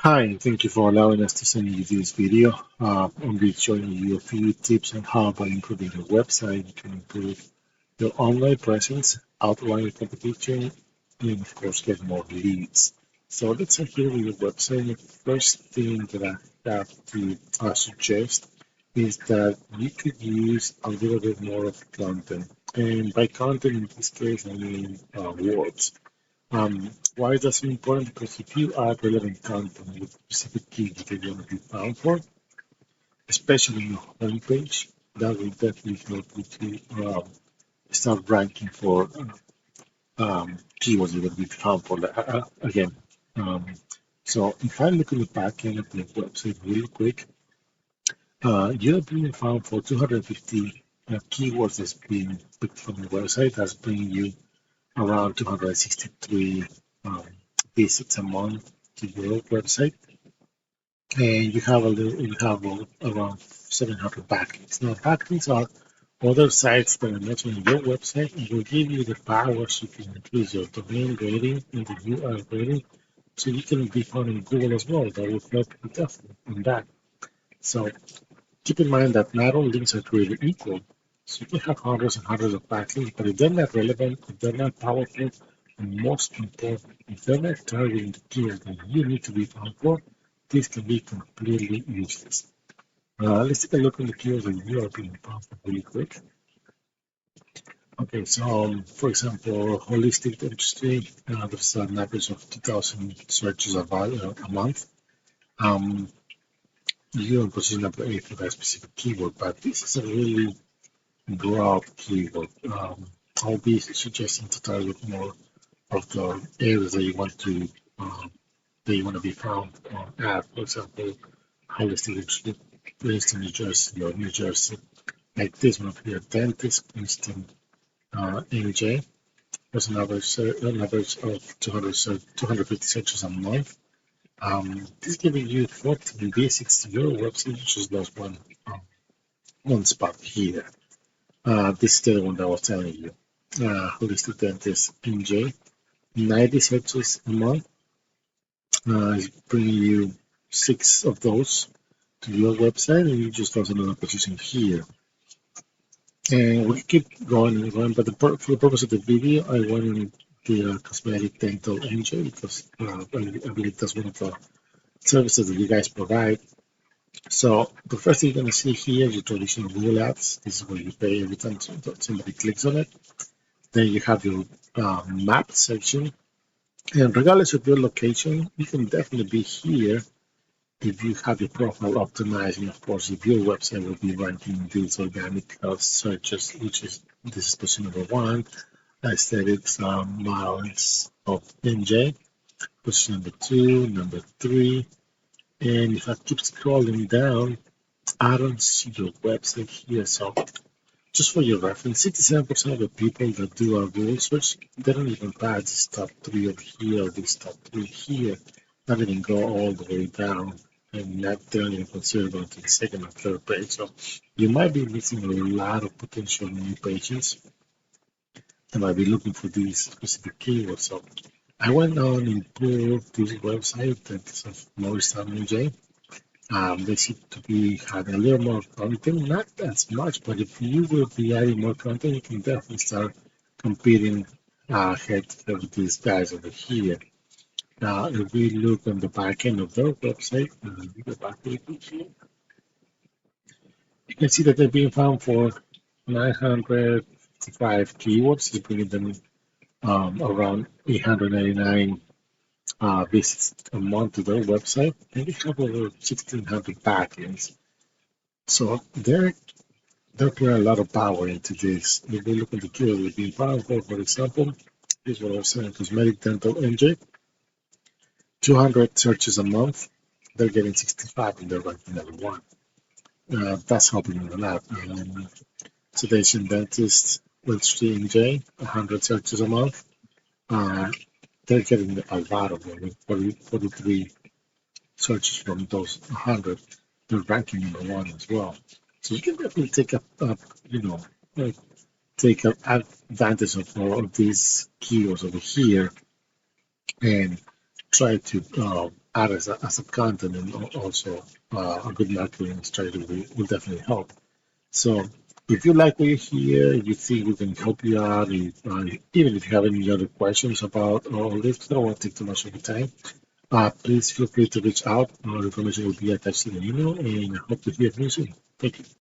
Hi, thank you for allowing us to send you this video. I'm be showing you a few tips on how by improving your website you can improve your online presence, outline your competition, and of course get more leads. So let's start here with your website. The first thing that I have to suggest is that you could use a little bit more of content. And by content in this case, I mean words. Why is that so important? Because if you add relevant content with specific keywords that you want to be found for, especially on your homepage, that will definitely help you to start ranking for keywords you're going to be found for. Again, um, so if I look at the back end of the website real quick, you're being found for 250 keywords that's being picked from the website. That's bringing you around 263 um, visits a month to your website, and you have around 700 backlinks. Now, backlinks are other sites that are mentioned on your website and will give you the powers you can increase your domain rating and the URL rating, so you can be found in Google as well. That will help you definitely in that. So keep in mind that not all links are created equal. So you can have hundreds and hundreds of backlinks, but if they're not relevant, if they're not powerful, and most important, if they're not targeting the keyword that you need to be found for, this can be completely useless. Let's take a look at the keywords that you are being found for really quick. Okay, so for example, holistic dentistry, there's an average of 2,000 searches a month. Um, you're in position number 8 for that specific keyword, but this is a really broad keyword. I'll be suggesting to target more of the areas um, that you want to be found at. For example, holistic based in New Jersey or New Jersey, like this one here, dentist, Princeton, NJ. There's an average of 250 searches a month. This is giving you 14 visits to your website, which is lost one spot here. This is the one that I was telling you. Holistic dentist NJ, 90 searches a month is bringing you 6 of those to your website, and you just lost another position here. And we keep going and going, but for the purpose of the video, I went in the cosmetic dental NJ because I believe that's one of the services that you guys provide. So the first thing you're going to see here is your traditional Google ads. This is where you pay every time somebody clicks on it. Then you have your map section. And regardless of your location, you can definitely be here if you have your profile optimized. And of course, if your website will be ranking these organic searches, which is this is position number 1. I said it's miles of NJ. Position number 2, number 3. And if I keep scrolling down, I don't see your website here. So just for your reference, 67% of the people that do our Google search, they don't even pass this top 3 over here or this top 3 here, not even go all the way down, and not they don't even consider going to the second or third page. So you might be missing a lot of potential new pages that might be looking for these specific keywords. So I went on and improved this website that is of Morristown, J. They seem to be having a little more content, not as much, but if you will be adding more content, you can definitely start competing ahead of these guys over here. Now, if we look on the back end of their website, go back really quickly, you can see that they're being found for 955 keywords, bringing them around 899 visits a month to their website, and they have over 1,600 backlinks. So they're putting a lot of power into this. If we look at the keywords they're being found for example, this is what I was saying, cosmetic dental NJ, 200 searches a month. They're getting 65 and they're ranking number 1. That's helping them a lot. Sedation dentist with NJ, 100 searches a month. They're getting a lot of them, with 43 searches from those 100. They're ranking number 1 as well. So you can definitely take take advantage of all of these keywords over here and try to add as a content, and also a good marketing strategy will definitely help. So if you like what you hear, if you think we can help you out, even if you have any other questions about all this, I don't want to take too much of your time. Please feel free to reach out. Our information will be attached to the email, and I hope to hear from you soon. Thank you.